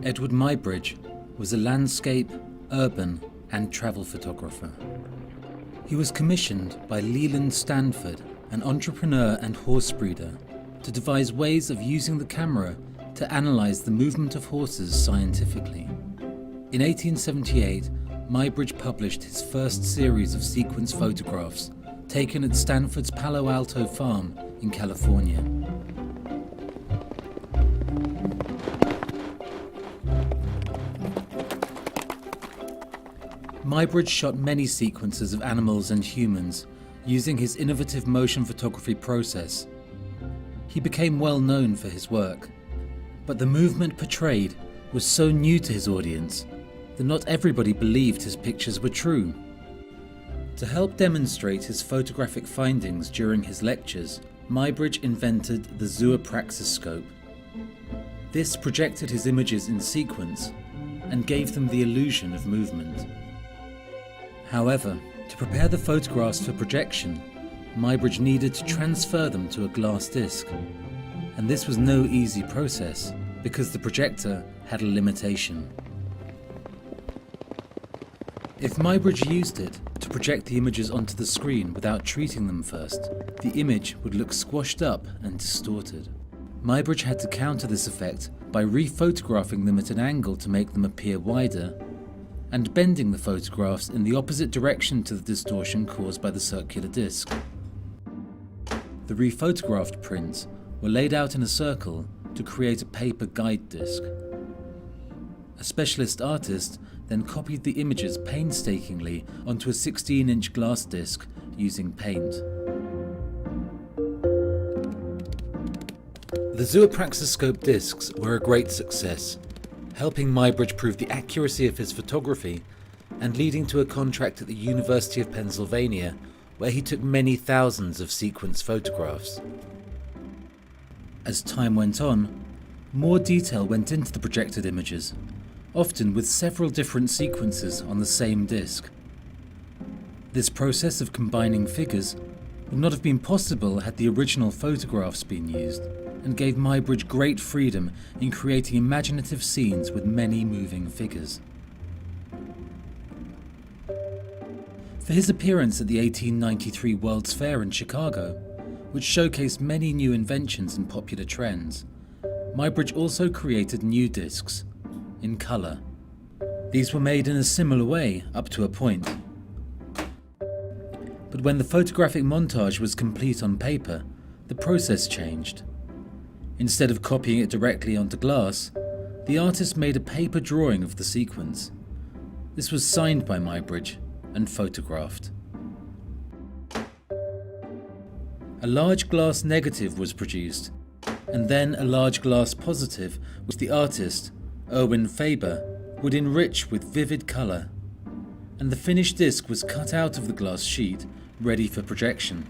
Eadward Muybridge was a landscape, urban and travel photographer. He was commissioned by Leland Stanford, an entrepreneur and horse breeder, to devise ways of using the camera to analyse the movement of horses scientifically. In 1878, Muybridge published his first series of sequence photographs taken at Stanford's Palo Alto farm in California. Muybridge shot many sequences of animals and humans using his innovative motion photography process. He became well known for his work, but the movement portrayed was so new to his audience that not everybody believed his pictures were true. To help demonstrate his photographic findings during his lectures, Muybridge invented the Zoopraxiscope. This projected his images in sequence and gave them the illusion of movement. However, to prepare the photographs for projection, Muybridge needed to transfer them to a glass disc, and this was no easy process because the projector had a limitation. If Muybridge used it to project the images onto the screen without treating them first, the image would look squashed up and distorted. Muybridge had to counter this effect by re-photographing them at an angle to make them appear wider, and bending the photographs in the opposite direction to the distortion caused by the circular disc. The re-photographed prints were laid out in a circle to create a paper guide disc. A specialist artist then copied the images painstakingly onto a 16-inch glass disc using paint. The Zoopraxiscope discs were a great success, helping Muybridge prove the accuracy of his photography and leading to a contract at the University of Pennsylvania, where he took many thousands of sequence photographs. As time went on, more detail went into the projected images, often with several different sequences on the same disc. This process of combining figures would not have been possible had the original photographs been used, and gave Muybridge great freedom in creating imaginative scenes with many moving figures. For his appearance at the 1893 World's Fair in Chicago, which showcased many new inventions and popular trends, Muybridge also created new discs, in colour. These were made in a similar way up to a point. But when the photographic montage was complete on paper, the process changed. Instead of copying it directly onto glass, the artist made a paper drawing of the sequence. This was signed by Muybridge and photographed. A large glass negative was produced, and then a large glass positive which the artist, Erwin Faber, would enrich with vivid colour, and the finished disc was cut out of the glass sheet, ready for projection.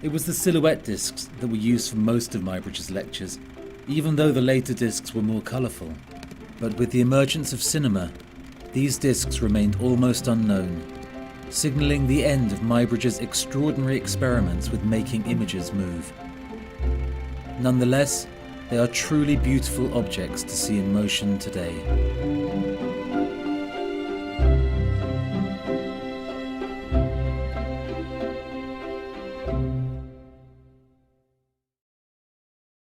It was the silhouette discs that were used for most of Muybridge's lectures, even though the later discs were more colourful. But with the emergence of cinema, these discs remained almost unknown, signalling the end of Muybridge's extraordinary experiments with making images move. Nonetheless, they are truly beautiful objects to see in motion today.